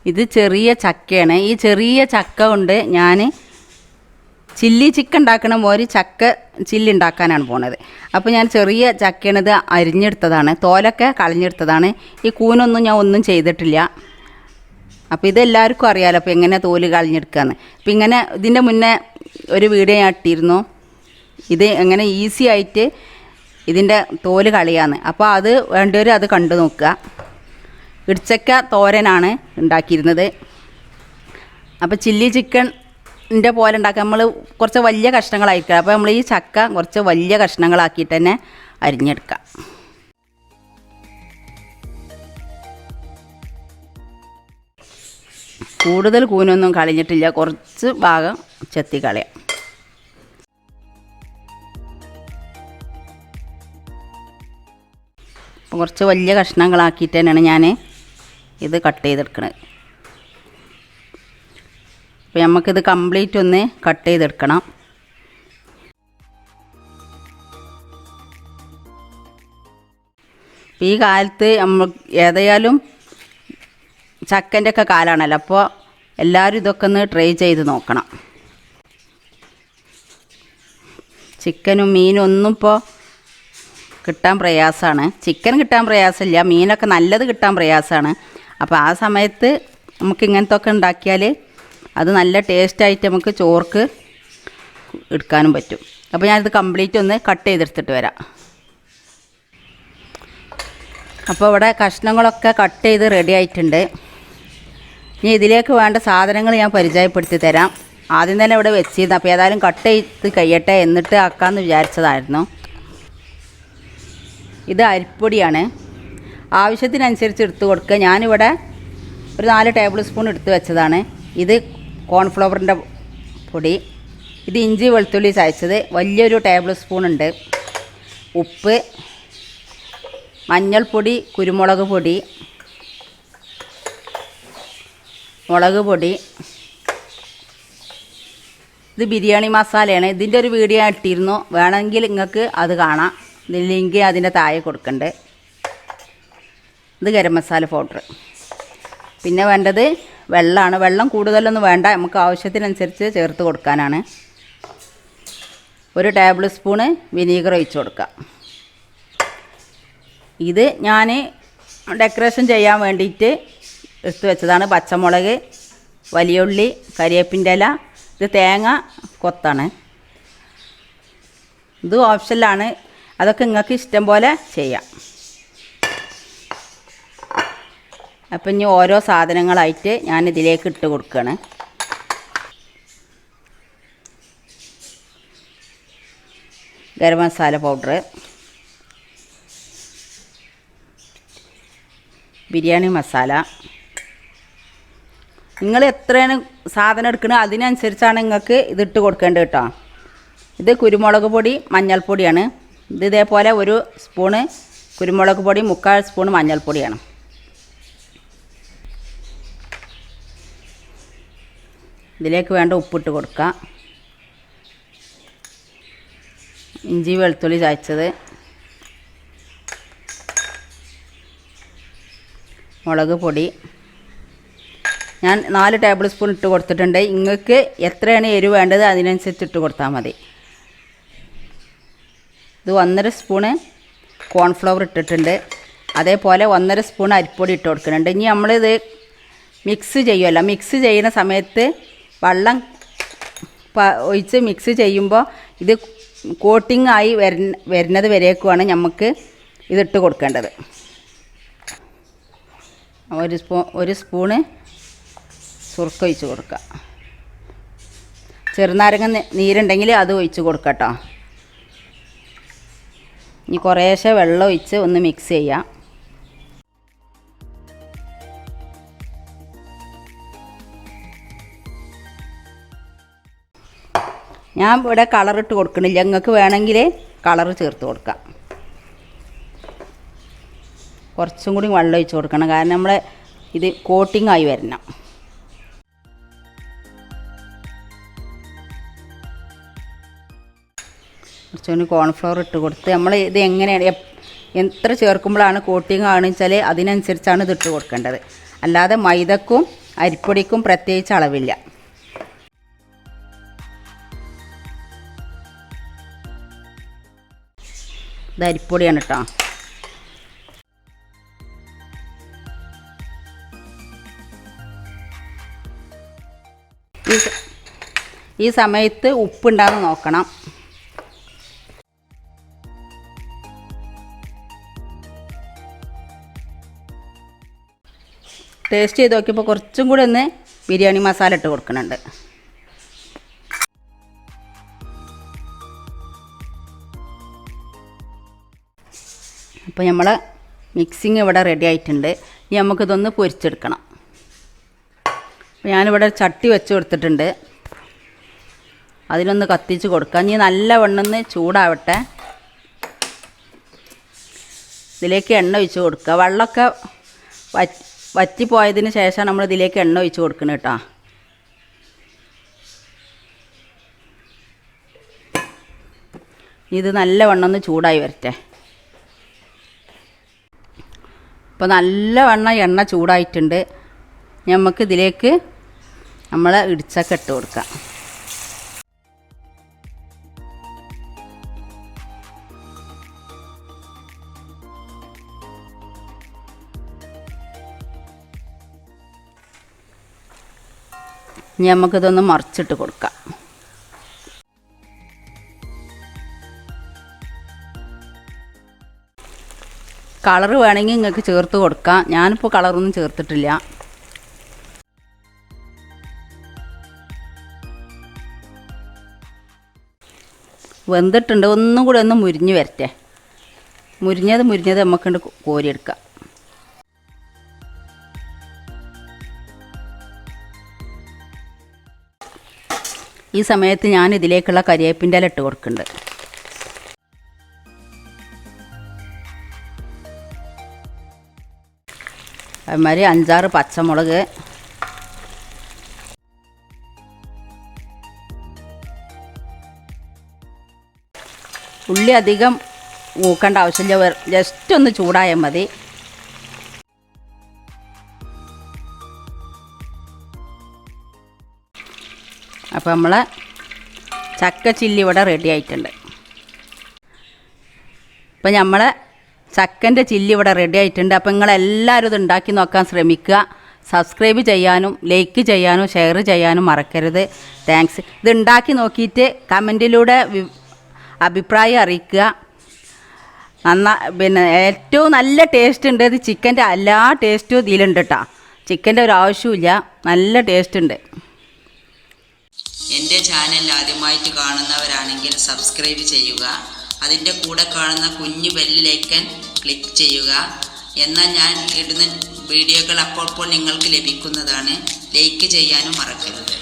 ഇത് ചെറിയ ചക്കയാണ്. ഈ ചെറിയ ചക്ക കൊണ്ട് ഞാൻ ചില്ലി ചിക്കൻ ഉണ്ടാക്കണ പോലെ ചക്ക ചില്ലി ഉണ്ടാക്കാനാണ് പോണത്. അപ്പോൾ ഞാൻ ചെറിയ ചക്കയാണിത് അരിഞ്ഞെടുത്തതാണ്, തോലൊക്കെ കളഞ്ഞെടുത്തതാണ്. ഈ കൂനൊന്നും ഞാൻ ഒന്നും ചെയ്തിട്ടില്ല. അപ്പോൾ ഇതെല്ലാവർക്കും അറിയാമല്ലോ അപ്പോൾ എങ്ങനെ തോല് കളഞ്ഞെടുക്കുകയെന്ന്. അപ്പോൾ ഇങ്ങനെ ഇതിൻ്റെ മുന്നേ ഒരു വീഡിയോ ഞാൻ ഇട്ടിരുന്നു, ഇത് എങ്ങനെ ഈസി ആയിട്ട് ഇതിൻ്റെ തോല് കളയാന്ന്. അപ്പോൾ അത് വേണ്ടവർ അത് കണ്ടു നോക്കുക. ഇടിച്ചക്ക തോരനാണ് ഉണ്ടാക്കിയിരുന്നത്. അപ്പോൾ ചില്ലി ചിക്കൻ്റെ പോലെ ഉണ്ടാക്കാൻ നമ്മൾ കുറച്ച് വലിയ കഷ്ണങ്ങളായിരിക്കുക. അപ്പോൾ നമ്മൾ ഈ ചക്ക കുറച്ച് വലിയ കഷ്ണങ്ങളാക്കിയിട്ട് തന്നെ അരിഞ്ഞെടുക്കാം. കൂടുതൽ കൂനൊന്നും കളഞ്ഞിട്ടില്ല, കുറച്ച് ഭാഗം ചെത്തി കളയാം. കുറച്ച് വലിയ കഷ്ണങ്ങളാക്കിയിട്ട് തന്നെയാണ് ഞാൻ ഇത് കട്ട് ചെയ്തെടുക്കുന്നത്. അപ്പോൾ നമുക്കിത് കംപ്ലീറ്റ് ഒന്ന് കട്ട് ചെയ്തെടുക്കണം. ഈ കാലത്ത് നമ്മൾ ഏതായാലും ചക്കൻ്റെ ഒക്കെ കാലമാണല്ലോ, അപ്പോൾ എല്ലാവരും ഇതൊക്കെ ഒന്ന് ട്രൈ ചെയ്ത് നോക്കണം. ചിക്കനും മീനും ഒന്നും ഇപ്പോൾ കിട്ടാൻ പ്രയാസമാണ്. ചിക്കൻ കിട്ടാൻ പ്രയാസമില്ല, മീനൊക്കെ നല്ലത് കിട്ടാൻ പ്രയാസമാണ്. അപ്പോൾ ആ സമയത്ത് നമുക്ക് ഇങ്ങനത്തെ ഒക്കെ ഉണ്ടാക്കിയാൽ അത് നല്ല ടേസ്റ്റായിട്ട് നമുക്ക് ചോർക്ക് എടുക്കാനും പറ്റും. അപ്പോൾ ഞാനിത് കംപ്ലീറ്റ് ഒന്ന് കട്ട് ചെയ്തെടുത്തിട്ട് വരാം. അപ്പോൾ ഇവിടെ കഷ്ണങ്ങളൊക്കെ കട്ട് ചെയ്ത് റെഡി ആയിട്ടുണ്ട്. ഇനി ഇതിലേക്ക് വേണ്ട സാധനങ്ങൾ ഞാൻ പരിചയപ്പെടുത്തി തരാം. ആദ്യം തന്നെ ഇവിടെ വെച്ചിരുന്നു, അപ്പോൾ ഏതായാലും കട്ട് ചെയ്ത് കഴിയട്ടെ എന്നിട്ട് ആക്കാമെന്ന് വിചാരിച്ചതായിരുന്നു. ഇത് അരിപ്പൊടിയാണ്, ആവശ്യത്തിനനുസരിച്ച് എടുത്ത് കൊടുക്കുക. ഞാനിവിടെ ഒരു 4 ടേബിൾ സ്പൂൺ എടുത്ത് വെച്ചതാണ്. ഇത് കോൺഫ്ലവറിൻ്റെ പൊടി, ഇത് ഇഞ്ചി വെളുത്തുള്ളി ചതച്ചത് വലിയൊരു ടേബിൾ സ്പൂൺ ഉണ്ട്. ഉപ്പ്, മഞ്ഞൾപ്പൊടി, കുരുമുളക് പൊടി, മുളക് പൊടി, ഇത് ബിരിയാണി മസാലയാണ്. ഇതിൻ്റെ ഒരു വീഡിയോ ഇട്ടിരുന്നു, വേണമെങ്കിൽ നിങ്ങൾക്ക് അത് കാണാം. ഇതിൻ്റെ ലിങ്ക് അതിൻ്റെ താഴെ കൊടുക്കുന്നുണ്ട്. ഇത് ഗരം മസാല പൗഡർ. പിന്നെ വേണ്ടത് വെള്ളമാണ്. വെള്ളം കൂടുതലൊന്നും വേണ്ട, നമുക്ക് ആവശ്യത്തിനനുസരിച്ച് ചേർത്ത് കൊടുക്കാനാണ്. 1 ടേബിൾ സ്പൂണ് വിനീഗർ ഒഴിച്ച് കൊടുക്കാം. ഇത് ഞാൻ ഡെക്കറേഷൻ ചെയ്യാൻ വേണ്ടിയിട്ട് എടുത്ത് വെച്ചതാണ്. പച്ചമുളക്, വലിയ ഉള്ളി, കരിവേപ്പിൻ്റെ ഇല, ഇത് തേങ്ങ കൊത്താണ്. ഇത് ഓപ്ഷനിലാണ്, അതൊക്കെ നിങ്ങൾക്ക് ഇഷ്ടം പോലെ ചെയ്യാം. അപ്പം ഇനി ഓരോ സാധനങ്ങളായിട്ട് ഞാൻ ഇതിലേക്ക് ഇട്ട് കൊടുക്കുകയാണ്. ഗരം മസാല പൗഡർ, ബിരിയാണി മസാല. നിങ്ങൾ എത്രയാണ് സാധനം എടുക്കുന്നത് അതിനനുസരിച്ചാണ് നിങ്ങൾക്ക് ഇതിട്ട് കൊടുക്കേണ്ടത് കേട്ടോ. ഇത് കുരുമുളക് പൊടി, മഞ്ഞൾപ്പൊടിയാണ്. ഇത് ഇതേപോലെ 1 സ്പൂണ് കുരുമുളക് പൊടി, 3/4 സ്പൂൺ മഞ്ഞൾപ്പൊടിയാണ്. ഇതിലേക്ക് വേണ്ട ഉപ്പിട്ട് കൊടുക്കുക. ഇഞ്ചി വെളുത്തുള്ളി ചതച്ചത്, മുളക് പൊടി ഞാൻ 4 ടേബിൾ സ്പൂൺ ഇട്ട് കൊടുത്തിട്ടുണ്ട്. നിങ്ങൾക്ക് എത്രയാണ് എരിവ് വേണ്ടത് അതിനനുസരിച്ച് ഇട്ട് കൊടുത്താൽ മതി. ഇത് 1.5 സ്പൂണ് കോൺഫ്ലവർ ഇട്ടിട്ടുണ്ട്. അതേപോലെ 1.5 സ്പൂൺ അരിപ്പൊടി ഇട്ട് കൊടുക്കുന്നുണ്ട്. ഇനി നമ്മളിത് മിക്സ് ചെയ്യുമല്ലോ, മിക്സ് ചെയ്യുന്ന സമയത്ത് വെള്ളം ഒഴിച്ച് മിക്സ് ചെയ്യുമ്പോൾ ഇത് കോട്ടിംഗ് ആയി വരുന്നത് വരേക്കുമാണ് നമുക്ക് ഇതിട്ട് കൊടുക്കേണ്ടത്. 1 സ്പൂണ് സുർക്ക ഒഴിച്ച് കൊടുക്കുക. ചെറുനാരങ്ങ നീരുണ്ടെങ്കിൽ അത് ഒഴിച്ച് കൊടുക്കുക കേട്ടോ. ഇനി കുറേശ്ശെ വെള്ളം ഒഴിച്ച് ഒന്ന് മിക്സ് ചെയ്യാം. ഞാൻ ഇവിടെ കളറിട്ട് കൊടുക്കണില്ല, നിങ്ങൾക്ക് വേണമെങ്കിൽ കളർ ചേർത്ത് കൊടുക്കാം. കുറച്ചും കൂടി വെള്ളം ഒഴിച്ച് കൊടുക്കണം, കാരണം നമ്മളെ ഇത് കോട്ടിംഗ് ആയി വരണം. കുറച്ചുകൂടി കോൺഫ്ലവർ ഇട്ട് കൊടുത്ത് നമ്മൾ ഇത് എങ്ങനെയാണ് എത്ര ചേർക്കുമ്പോഴാണ് കോട്ടിംഗ് ആണെന്ന് വെച്ചാൽ അതിനനുസരിച്ചാണ് ഇതിട്ട് കൊടുക്കേണ്ടത്. അല്ലാതെ മൈദക്കും അരിപ്പൊടിക്കും പ്രത്യേകിച്ച് അളവില്ല. ഇത് അരിപ്പൊടിയാണ് കേട്ടോ. ഈ സമയത്ത് ഉപ്പുണ്ടാകുന്ന നോക്കണം. ടേസ്റ്റ് ചെയ്ത് നോക്കിയപ്പോൾ കുറച്ചും കൂടെ ഒന്ന് ബിരിയാണി മസാല ഇട്ട് കൊടുക്കുന്നുണ്ട്. അപ്പോൾ നമ്മൾ മിക്സിങ് ഇവിടെ റെഡി ആയിട്ടുണ്ട്. ഇനി നമുക്കിതൊന്ന് പൊരിച്ചെടുക്കണം. അപ്പോൾ ഞാനിവിടെ ചട്ടി വെച്ച് കൊടുത്തിട്ടുണ്ട്. അതിലൊന്ന് കത്തിച്ച് കൊടുക്കാം. ഇനി നല്ലവണ്ണം ചൂടാവട്ടെ. ഇതിലേക്ക് എണ്ണ ഒഴിച്ച് കൊടുക്കുക. വെള്ളമൊക്കെ വറ്റിപ്പോയതിന് ശേഷം നമ്മൾ ഇതിലേക്ക് എണ്ണ ഒഴിച്ച് കൊടുക്കണം കേട്ടോ. ഇത് നല്ലവണ്ണം ചൂടായി വരട്ടെ. ഇപ്പോൾ നല്ലവണ്ണം എണ്ണ ചൂടായിട്ടുണ്ട്. നമുക്ക് ഇതിലേക്ക് നമ്മൾ ഇടിച്ചക്ക ഇട്ട് കൊടുക്കാം. ഇനി നമുക്കിതൊന്ന് മറിച്ചിട്ട് കൊടുക്കാം. കളറ് വേണമെങ്കിൽ നിങ്ങൾക്ക് ചേർത്ത് കൊടുക്കാം. ഞാനിപ്പോൾ കളറൊന്നും ചേർത്തിട്ടില്ല. വെന്തിട്ടുണ്ട്. ഒന്നും കൂടെ ഒന്ന് മുരിഞ്ഞ് വരട്ടെ. മുരിഞ്ഞത് നമുക്കുണ്ട് കോരിയെടുക്കാം. ഈ സമയത്ത് ഞാൻ ഇതിലേക്കുള്ള കരിവേപ്പിൻ്റെ ഇല ഇട്ട് കൊടുക്കുന്നുണ്ട്. അതുമാതിരി 5-6 പച്ചമുളക്, ഉള്ളി അധികം മൂക്കേണ്ട ആവശ്യമില്ല. ജസ്റ്റ് ഒന്ന് ചൂടായാൽ മതി. അപ്പോൾ നമ്മളെ ചക്ക ചില്ലി ഇവിടെ റെഡി ആയിട്ടുണ്ട്. അപ്പോൾ നമ്മളെ ചക്കൻ്റെ ചില്ലി ഇവിടെ റെഡി ആയിട്ടുണ്ട്. അപ്പോൾ നിങ്ങളെല്ലാവരും ഇത് ഉണ്ടാക്കി നോക്കാൻ ശ്രമിക്കുക. സബ്സ്ക്രൈബ് ചെയ്യാനും ലൈക്ക് ചെയ്യാനും ഷെയർ ചെയ്യാനും മറക്കരുത്. താങ്ക്സ്. ഇത് ഉണ്ടാക്കി നോക്കിയിട്ട് കമൻറ്റിലൂടെ അഭിപ്രായം അറിയിക്കുക. പിന്നെ ഏറ്റവും നല്ല ടേസ്റ്റ് ഉണ്ട്. ഇത് ചിക്കൻ്റെ എല്ലാ ടേസ്റ്റും ഇതിലുണ്ട് കേട്ടോ. ചിക്കൻ്റെ ഒരു ആവശ്യമില്ല. നല്ല ടേസ്റ്റ് ഉണ്ട്. എൻ്റെ ചാനൽ ആദ്യമായിട്ട് കാണുന്നവരാണെങ്കിൽ സബ്സ്ക്രൈബ് ചെയ്യുക. അതിൻ്റെ കൂടെ കാണുന്ന കുഞ്ഞു ബെല്ലിലേക്കൻ ക്ലിക്ക് ചെയ്യുക. എന്നാൽ ഞാൻ ഇടുന്ന വീഡിയോകൾ അപ്പോൾ നിങ്ങൾക്ക് ലഭിക്കുന്നതാണ്. ലൈക്ക് ചെയ്യാനും മറക്കരുത്.